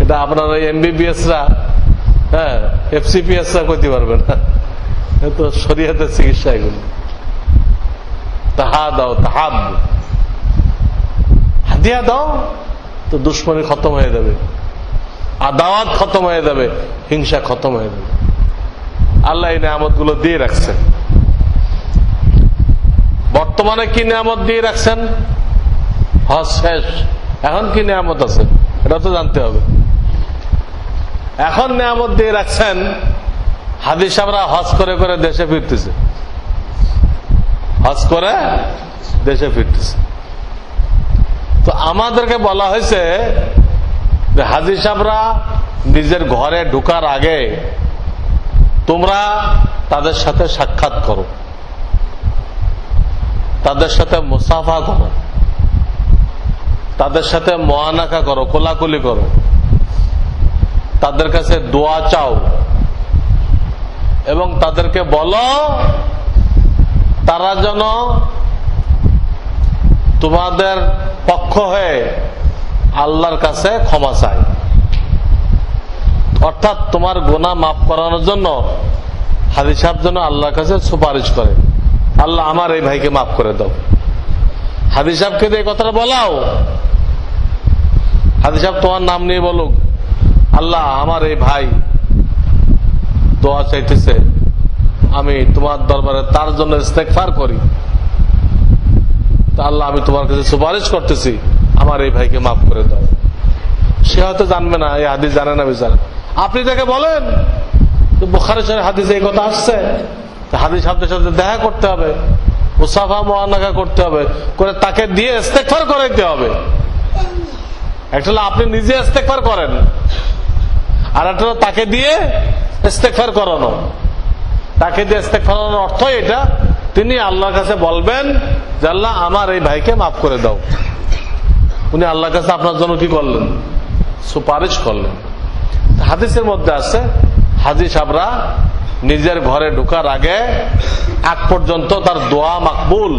এটা আপনার ওই MBBS রা, FCPS রা করতে পারবে না, তো শরীয়তের চিকিৎসা এগুলো। তাহা দাও, তাহাব। দিয়ে দাও, তো দুশ্মনী খতম হয়ে যাবে, আদাওয়াত খতম হয়ে যাবে, হিংসা খতম হয়ে যাবে। আল্লাহ এই নিয়ামত গুলো দিয়ে রাখছেন। বর্তমানে কি নিয়ামত দিয়ে রাখছেন? হজ শেষ, এখন কি নিয়ামত আছে এটা তো জানতে হবে। এখন নিয়ামত দিয়ে রাখছেন, হাজী সাহেবরা হজ করে করে দেশে ফিরতেছে, হজ করে দেশে ফিরতেছে। তো আমাদেরকে বলা হয়েছে যে হাজী সাহেবরা নিজের ঘরে ঢোকার আগে তোমরা তাদের সাথে সাক্ষাৎ করো, তাদের সাথে মুসাফা করো, তাদের সাথে মুআনাকা করো, কোলাকুলি করো, তাদের কাছে দোয়া চাও এবং তাদেরকে বলো তারা যেন তোমাদের পক্ষ হয়ে আল্লাহর কাছে ক্ষমা চায়, অর্থাৎ তোমার গুনাহ মাফ করানোর জন্য হাজী সাহেব যেন আল্লাহর কাছে সুপারিশ করে, আল্লাহ আমার এই ভাইকে মাফ করে দাও। হাজী সাহেবকে এই কথাটা বলাও, হাজী সাহেব তোমার নাম নিয়ে বলুক, আল্লাহ আমার এই ভাই দোয়া চাইতেছে, আমি তোমার দরবারে তার জন্য ইস্তেগফার করি, আল্লাহ আমি তোমার কাছে সুপারিশ করতেছি, আমার এই ভাইকে মাফ করে দাও। সে হয়তো জানবে না, এই হাদিস জানে না বিচারে, আপনি তাকে বলেন বুখারী শরীফের হাদিসে এই কথা আসছে, হাদিস সাহেবের সাথে দেখা করতে হবে, মুসাফা মুআনাকা করতে হবে, করে তাকে দিয়ে ইস্তেগফার করাইতে হবে। একটা হলো আপনি নিজে ইস্তেগফার করেন, আর একটা হলো তাকে দিয়ে ইস্তেগফার করানো। তাকে দিয়ে ইস্তেগফার করানোর অর্থ এটা, তিনি আল্লাহর কাছে বলবেন যে আল্লাহ আমার এই ভাইকে মাফ করে দাও। উনি আল্লাহর কাছে আপনার জন্য কি করলেন? সুপারিশ করলেন। হাদিসের মধ্যে আছে হাজী সাহেবরা নিজের ঘরে ঢোকার আগে আগ পর্যন্ত তার দোয়া মাকবুল,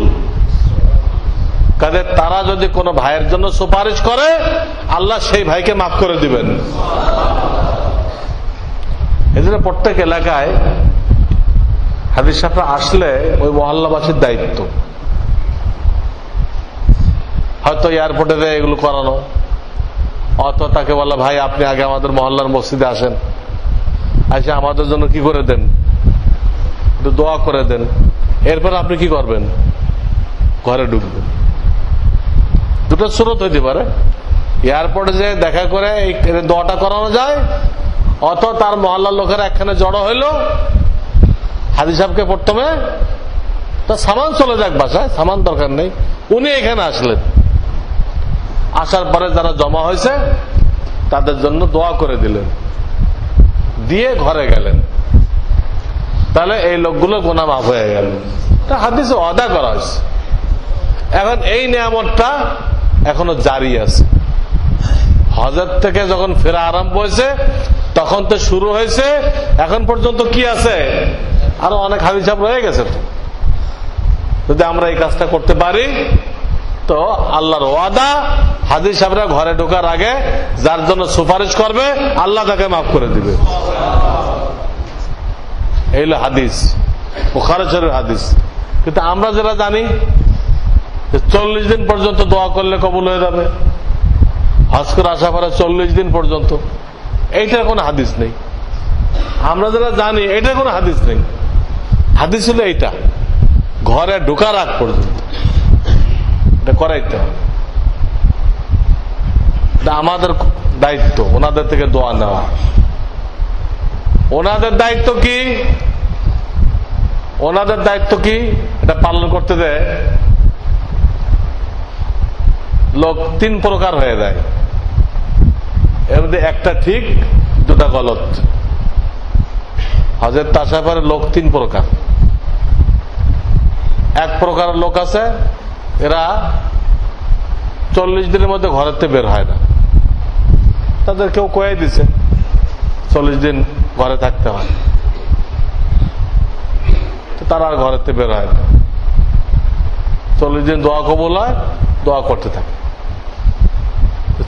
কাজে তারা যদি কোনো ভাইয়ের জন্য সুপারিশ করে আল্লাহ সেই ভাইকে মাফ করে দিবেন। এই জন্য প্রত্যেক এলাকায় হাজী সাহেবরা আসলে ওই মহল্লাবাসীর দায়িত্ব, হয়তো এয়ারপোর্টে এগুলো করানো, অথবা তাকে বলা ভাই আপনি আগে আমাদের মহল্লার মসজিদে আসেন, এসে আমাদের জন্য কি করে দেন, একটু দোয়া করে দেন, এরপর আপনি কি করবেন? ঘরে ঢুকবেন। দুটো সুরত হইতে পারে, এয়ারপোর্টে যে দেখা করে এই দোয়াটা করানো যায়, অথবা তার মহল্লার লোকেরা একখানে জড়ো হইলো, হাজী সাহেবকে প্রথমে তার সামান চলে যাক বাসায়, সামান দরকার নেই, উনি এখানে আসলেন, আসার পরে যারা জমা হয়েছে তাদের জন্য দোয়া করে দিলেন, দিয়ে ঘরে গেলেন, তাহলে এই লোকগুলো গুনাহ মাফ হয়ে গেল। হাদিসে ওয়াদা করা হয়েছে। এখন এই নিয়ামতটা এখনো জারি আছে। হজের থেকে যখন ফেরা আরম্ভ হয়েছে তখন তো শুরু হয়েছে, এখন পর্যন্ত কি আছে? আরো অনেক হাজী সাহেব রয়ে গেছে। তো যদি আমরা এই কাজটা করতে পারি তো আল্লাহর ওয়াদা, হাজী সাহেবরা ঘরে ঢোকার আগে যার জন্য সুপারিশ করবে আল্লাহ তাকে মাফ করে দিবে। এই হলো হাদিস, বুখারী শরীফের হাদিস। কিন্তু আমরা যারা জানি 40 দিন পর্যন্ত দোয়া করলে কবুল হয়ে যাবে, হজ করে আসা পরে 40 দিন পর্যন্ত, এইটার কোনো হাদিস নেই। আমরা যারা জানি এটার কোনো হাদিস নেই। হাদিস হলো এইটা, ঘরে ঢোকার আগ পর্যন্ত এটা করাইতে হবে। আমাদের দায়িত্ব ওনাদের থেকে দোয়া নেওয়া। ওনাদের দায়িত্ব কি? ওনাদের দায়িত্ব কি এটা পালন করতে দেয় লোক 3 প্রকার হয়ে যায়, এর মধ্যে একটা ঠিক, দুটা গলত। হজের আসার পরে লোক 3 প্রকার। এক প্রকার লোক আছে, এরা 40 দিনের মধ্যে ঘরের থেকে বের হয় না। তাদের কেউ কয়ে দিছে 40 দিন ঘরে থাকতে হয়, তো তারা আর ঘরের থেকে বের হয় না। 40 দিন দোয়া কবুল হয়, দোয়া করতে থাকে।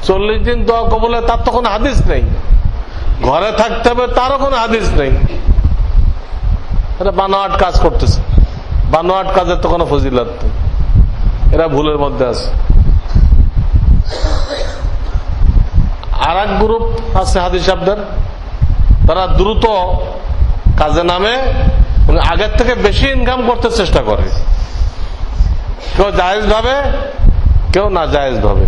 40 দিন দোয়া কবুল হয়, তার তো কোনো হাদিস নেই। ঘরে থাকতে হবে, তারও কোনো হাদিস নেই। এটা বানোয়াট কাজ করতেছে, বানোয়াট কাজের তো কোনো ফজিলত নেই। এরা ভুলের মধ্যে আছে। আর এক গ্রুপ আছে হাদিস সাহেবদের, তারা দ্রুত কাজে নামে আগের থেকে বেশি ইনকাম করতে চেষ্টা করে, কেউ জায়েজ ভাবে কেউ না জায়েজ ভাবে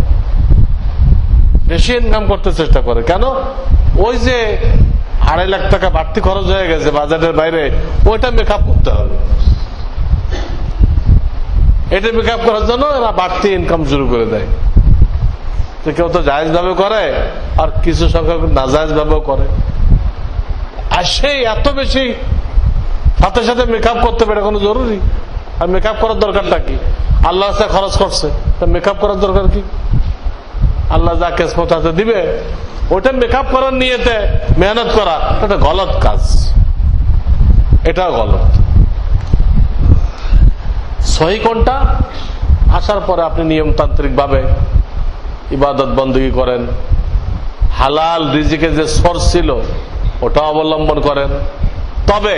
বেশি ইনকাম করতে চেষ্টা করে। কেন? ওই যে 2.5 লাখ টাকা বাড়তি খরচ হয়ে গেছে বাজেটের বাইরে, ওইটা মেকআপ করতে হবে। এটা মেকআপ করার জন্য এরা বাড়তি ইনকাম শুরু করে দেয়। কেউ তো জায়েজ ভাবে করে, আর কিছু সংখ্যক নাজায়েজ ভাবেও করে। আর সেই এত বেশি সাথে সাথে মেকআপ করতে পারে কোনো জরুরি? আর মেকআপ করার দরকারটা কি? আল্লাহ খরচ করছে, তা মেকআপ করার দরকার কি? আল্লাহ যা কিসমত হাতে দিবে ওটা মেকআপ করার নিয়েতে মেহনত করা, এটা গলত কাজ, এটাও গলত। সহি কোনটা? আসার পরে আপনি নিয়মতান্ত্রিক ভাবে ইবাদত বন্দী করেন, হালাল রিজিকের যে সোর্স ছিল ওটা অবলম্বন করেন, তবে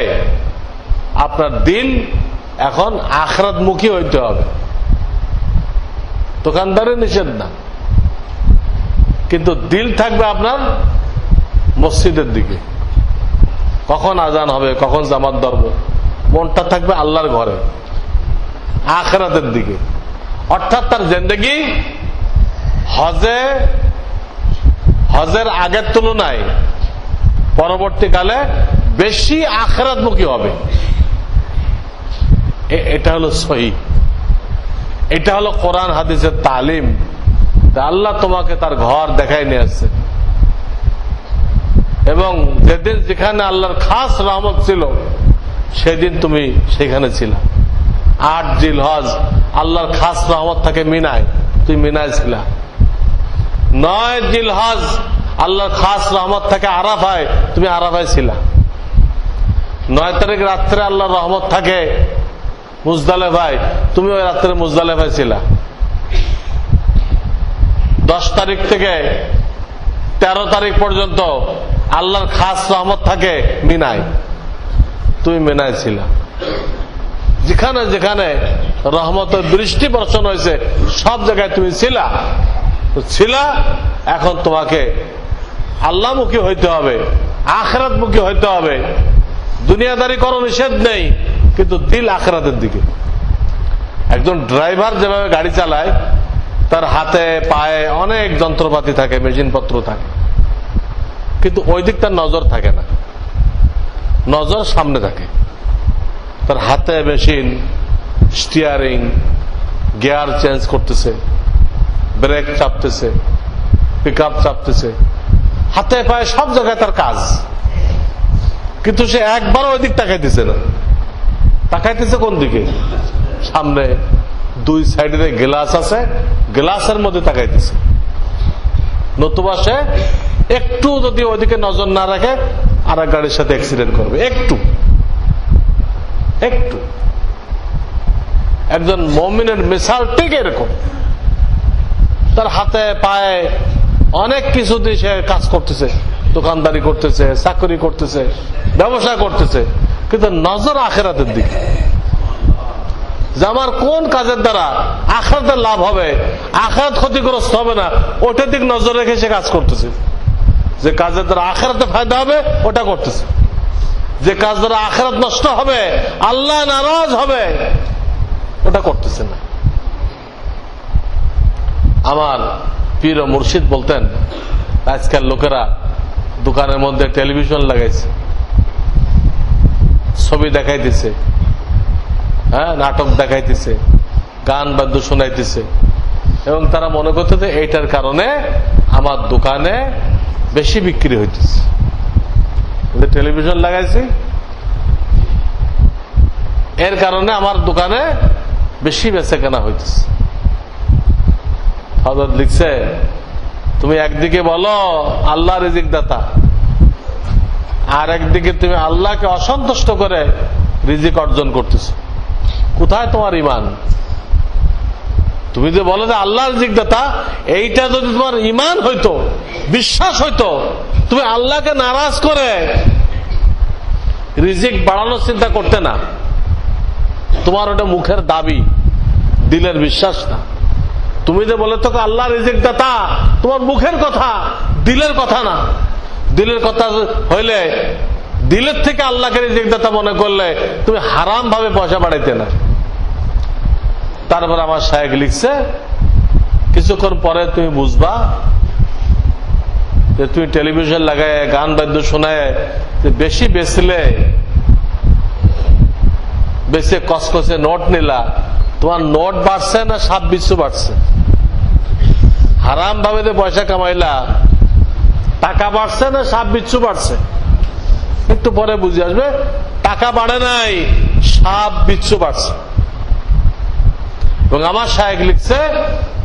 আপনার দিল এখন আখিরাতমুখী হইতে হবে। দোকানদারের নিষেধ না, কিন্তু দিল থাকবে আপনার মসজিদের দিকে, কখন আজান হবে, কখন জামাত ধরবো, মনটা থাকবে আল্লাহর ঘরে, আখিরাতের দিকে। অর্থাৎ তার জিন্দেগি হজের আগের তুলনায় পরবর্তীকালে বেশি আখিরাতমুখী হবে। এটা হলো সহি, এটা হলো কোরআন হাদিসের তালিম। আল্লাহ তোমাকে তার ঘর দেখাই নিয়ে আসছে, এবং যেদিন যেখানে আল্লাহর খাস রহমত ছিল সেদিন তুমি সেখানে ছিলা। 8 জিলহজ আল্লাহর খাস রহমত থাকে মিনায়, তুমি মিনায় ছিলা। 9 জিলহজ আল্লাহর খাস রহমত থাকে আরাফায়, তুমি আরাফায় ছিলা। 9 তারিখ রাত্রে আল্লাহর রহমত থাকে মুজদালেফায়, তুমি ওই রাত্রে মুজদালেফায় ছিলা। 10 তারিখ থেকে 13 তারিখ পর্যন্ত আল্লাহর খাস রহমত থাকে মিনায়, তুমি মিনায় ছিলা। যেখানে যেখানে রহমতের বৃষ্টি বর্ষণ হয়েছে সব জায়গায় তুমি ছিলা। এখন তোমাকে আল্লাহমুখী হইতে হবে, আখিরাতমুখী হইতে হবে। দুনিয়াদারি করো নিষেধ নেই, কিন্তু দিল আখিরাতের দিকে। একজন ড্রাইভার যেভাবে গাড়ি চালায়, তার হাতে পায়ে অনেক যন্ত্রপাতি থাকে, মেশিনপত্র থাকে, কিন্তু ওই দিক তার নজর থাকে না, নজর সামনে থাকে। তার হাতে মেশিন, স্টিয়ারিং, গিয়ার চেঞ্জ করতেছে, ব্রেক চাপতেছে, পিক আপ চাপতেছে, হাতে পায়ে সব জায়গায় তার কাজ, কিন্তু সে একবারও ওই দিক তাকাইতেছে না। তাকাইতেছে কোন দিকে? সামনে 2 সাইডে গ্লাস আছে, গ্লাসের মধ্যে তাকাইতেছে। নতুবা সে একটু যদি ওইদিকে নজর না রাখে আর এক গাড়ির সাথে অ্যাক্সিডেন্ট করবে। একটু একজন মুমিনের মিসাল ঠিক এরকম, তার হাতে পায়ে অনেক কিছু দিয়ে সে কাজ করতেছে, দোকানদারি করতেছে, চাকরি করতেছে, ব্যবসা করতেছে, কিন্তু নজর আখিরাতের দিকে, যে আমার কোন কাজের দ্বারা আখিরাতের লাভ হবে, আখিরাত ক্ষতিগ্রস্ত হবে না, ওটার দিক নজর রেখে সে কাজ করতেছে। যে কাজের দ্বারা আখিরাতে ফায়দা হবে ওটা করতেছে, যে কাজ দ্বারা আখিরাত নষ্ট হবে, আল্লাহ নারাজ হবে, ওটা করতেছে না। আমার পীর ও মুর্শিদ বলতেন, আজকাল লোকেরা দোকানের মধ্যে টেলিভিশন লাগাইছে, ছবি দেখাইতেছে, নাটক দেখাইতেছে, গান বাদ্য শোনাইতেছে, এবং তারা মনে করতেছে এইটার কারণে আমার দোকানে বেশি বিক্রি হইতেছে। টেলিভিশন লাগাইছি, এর কারণে আমার দোকানে বেশি বেচা কেনা হইতেছে। হযরত লিখছে, তুমি একদিকে বলো আল্লাহ রিজিক দাতা, আর একদিকে তুমি আল্লাহকে অসন্তুষ্ট করে রিজিক অর্জন করতেছ। কোথায় তোমার ঈমান? তুমি যে বলো যে আল্লাহ রিজিক দাতা, এইটা যদি তোমার ঈমান হইতো, বিশ্বাস হইতো, তুমি আল্লাহকে নারাজ করে রিজিক বাড়ানোর চিন্তা করতে না। তোমার ওটা মুখের দাবি, দিলের বিশ্বাস না। তুমি যে বলে তো আল্লাহ রিজিক দাতা, তোমার মুখের কথা, দিলের কথা না। দিলের কথা হইলে দিলের থেকে আল্লাহকে রিজিকদাতা মনে করলে তুমি হারাম ভাবে পয়সা বাড়াইতে না। তারপর আমার শায়েখ লিখছে, কিছুক্ষণ পরে তুমি বুঝবা যে তুমি টেলিভিশন লাগায় গান বাদ্য শোনায় বেশি বেচলে, বেশি কসকসে নোট নিলা, তোমার নোট বাড়ছে না সাপ বিচ্ছু বাড়ছে? হারাম ভাবে যে পয়সা কামাইলা, টাকা বাড়ছে না সাপ বিচ্ছু বাড়ছে? একটু পরে বুঝে আসবে টাকা বাড়ে নাই, সাপ বিচ্ছু বাড়ছে। এবং আমার শায়েখ লিখছে,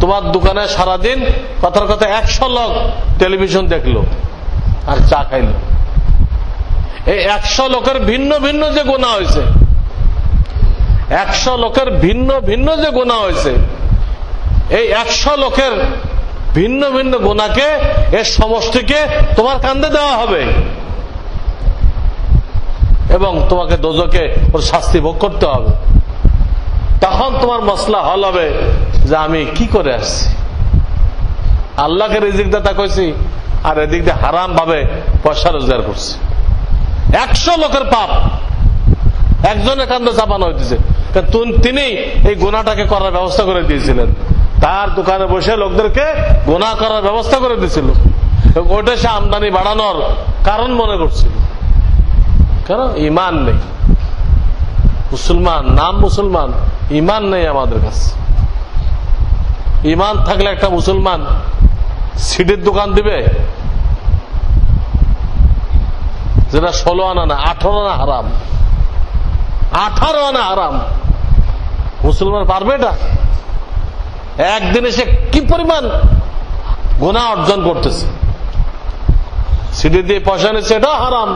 তোমার দোকানে সারাদিন কথার কথা 100 লোক টেলিভিশন দেখলো আর চা খাইলো। এই 100 লোকের ভিন্ন ভিন্ন যে গুনাহ হয়েছে, 100 লোকের ভিন্ন ভিন্ন যে গুনাহ হয়েছে, এই 100 লোকের ভিন্ন ভিন্ন গুনাহকে, এর সমষ্টিকে তোমার কাঁধে দেওয়া হবে এবং তোমাকে দোজখে ওর শাস্তি ভোগ করতে হবে। তখন তোমার মসলা হল হবে যে আমি কি করে আসছি, আল্লাহকে রিজিক দাতা কইছি আর এদিক দিয়ে হারাম ভাবে পয়সা রোজগার করছি। 100 লোকের পাপ একজনের কাঁধে চাপানো হইতেছে। তিনি এই গুনাহটাকে করার ব্যবস্থা করে দিয়েছিলেন, তার দোকানে বসে লোকদেরকে গুনাহ করার ব্যবস্থা করে দিয়েছিল। ওইটা সে আমদানি বাড়ানোর কারণ মনে করছিল। কেন? ইমান নেই। মুসলমান, নাম মুসলমান, ইমান নেই আমাদের কাছে। ইমান থাকলে একটা মুসলমান সিডির দোকান দিবে যেটা 16 আনা না 18 আনা হারাম, 18 আনা হারাম। মুসলমান পারবে এটা? একদিনে সে কি পরিমাণ গুনাহ অর্জন করতেছে। সিডি দিয়ে পয়সা নিচ্ছে, এটা হারাম।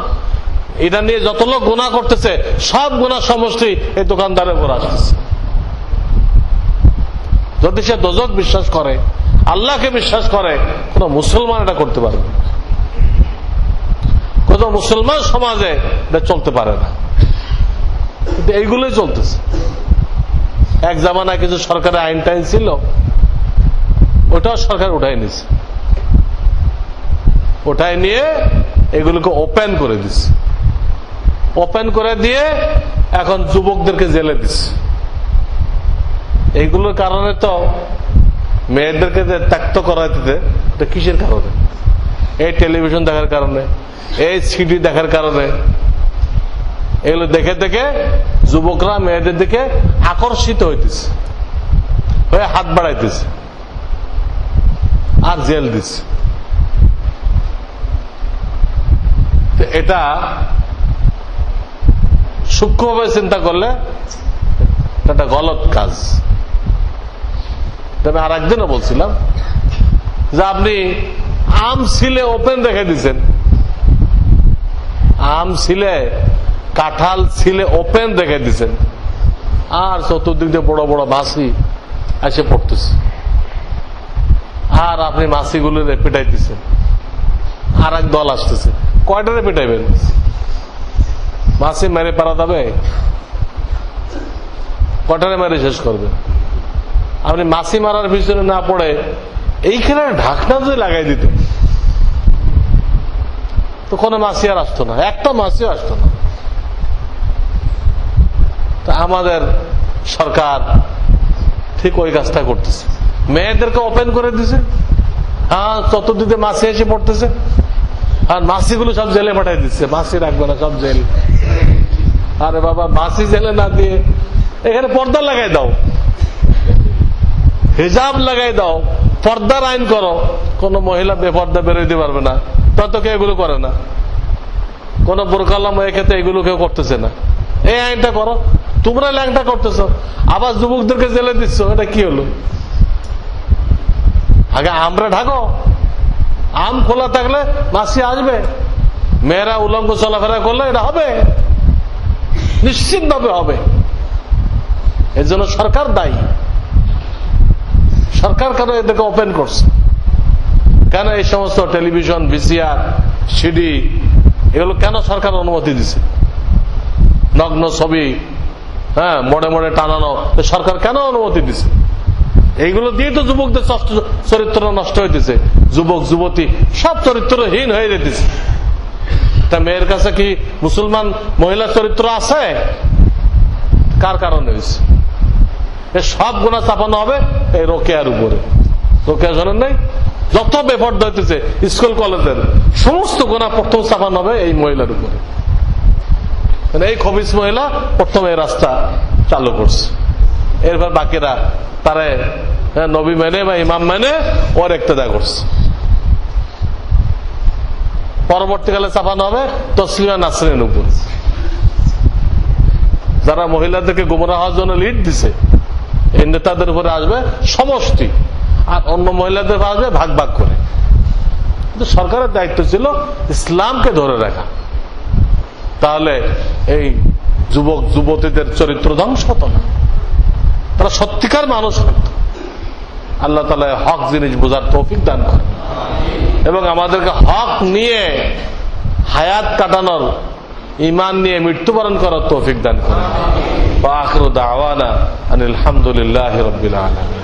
এটা নিয়ে যত লোক গুনাহ করতেছে সব গুনাহ সমষ্টি এই দোকানদারের উপর আসতেছে। যদি সে দোজখ বিশ্বাস করে, আল্লাহকে বিশ্বাস করে, কোন মুসলমান এটা করতে পারবে না। কোন মুসলমান সমাজে এটা চলতে পারে না। কিন্তু এইগুলোই চলতেছে। এক জামানায় কিছু সরকারের আইন টাইন ছিল, ওটাও সরকার উঠাই নিছে, উঠাই নিয়ে এগুলোকে ওপেন করে দিচ্ছে। ওপেন করে দিয়ে এখন যুবকদেরকে জেলে দিচ্ছে। এইগুলোর কারণে তো মেয়েদেরকে ত্যাক্ত করাইতে, এটা কিসের কারণে? এই টেলিভিশন দেখার কারণে, এই সিডি দেখার কারণে। এগুলো দেখে দেখে যুবকরা মেয়েদের দিকে আকর্ষিত হইতেছে, হয়ে হাত বাড়াইতেছে আর জেল দিচ্ছে। এটা সূক্ষ্মভাবে চিন্তা করলে এটা গলত কাজ। আমি আর একদিনও বলছিলাম যে আপনি আম ছিলে ওপেন রেখে দিচ্ছেন, আম ছিলে, কাঁঠাল ছিলে ওপেন রেখে দিচ্ছেন, আর চতুর্দিক দিয়ে বড় বড় মাছি এসে পড়তেছে, আর আপনি মাছিগুলো পেটাইতেছেন। আর এক দল আসতেছে, কয়টারে পেটাইবেন? মাছি মেরে পারা যাবে? কয়টারে মেরে শেষ করবে? আপনি মাছি মারার পিছনে না পড়ে এইখানে ঢাকনা যদি লাগাই দিত তো কোনো মাছি আর আসতো না, একটা মাছিও আসতো না। তা আমাদের সরকার ঠিক ওই কাজটা করতেছে, মেয়েদেরকে ওপেন করে দিছে। হ্যাঁ, চতুর্দিকে মাছি এসে পড়তেছে, আর মাছিগুলো সব জেলে পাঠাই দিচ্ছে। মাছি রাখবে না, সব জেল। আরে বাবা, মাছি জেলে না দিয়ে এখানে পর্দা লাগাই দাও, হিজাব লাগাই দাও, পর্দার আইন করো। কোন মহিলা বেপর্দা বেরোইতে পারবে না, তত কেউ এগুলো করে না। কোন বোরকালাম এক্ষেত্রে এগুলো কেউ করতেছে না। এই আইনটা করো। তোমরা ল্যাংটা করতেছ, আবার যুবকদেরকে জেলে দিচ্ছ, এটা কি হলো? আগে আমরা ঢাকো, আম খোলা থাকলে মাছি আসবে। মেয়েরা উলঙ্গ চলাফেরা করলে এটা হবে, নিশ্চিত ভাবে হবে। এর জন্য সরকার দায়ী। সরকার কেন এদেরকে ওপেন করছে? কেন এই সমস্ত টেলিভিশন, ভিসিআর, সিডি এগুলো কেন সরকার অনুমতি দিছে? নগ্ন ছবি, হ্যাঁ, মোড়ে মোড়ে টানানো, সরকার কেন অনুমতি দিছে? এইগুলো দিয়ে তো যুবকদের চরিত্র নষ্ট হইতেছে, যুবক যুবতী সব চরিত্রহীন হয়ে যেতেছে। তা মেয়ের কাছে কি মুসলমান মহিলা চরিত্র আছে? কার কারণে হয়েছে? সব গুণা চাপানো হবে এই রোকেয়ার উপরে। রোকেয়া জানেন নাই, যত বেপর্দ হইতেছে স্কুল কলেজের সমস্ত গুণা প্রথম চাপানো হবে এই মহিলার উপরে। এই খবিস মহিলা প্রথম এই রাস্তা চালু করছে, এরপর বাকিরা তারা নবী মেনে বা ইমাম মেনে ওর ইক্তেদা করছে। পরবর্তীকালে চাপানো হবে তসলিমা নাসরিনের উপর, যারা মহিলাদেরকে গুমরাহ হওয়ার জন্য লিড দিছে। এই নেতাদের উপরে আসবে সমষ্টি, আর অন্য মহিলাদের আসবে ভাগ ভাগ করে। কিন্তু সরকারের দায়িত্ব ছিল ইসলামকে ধরে রাখা, তাহলে এই যুবক যুবতীদের চরিত্র ধ্বংস হতো না, তারা সত্যিকার মানুষ হতো। আল্লাহ তাআলা হক জিনিস বোঝার তৌফিক দান করে এবং আমাদেরকে হক নিয়ে হায়াত কাটানোর, ঈমান নিয়ে মৃত্যুবরণ করার তৌফিক দান করে। ওয়া আখিরু দাওয়ানা আনিল হামদুলিল্লাহি রাব্বিল আলামিন।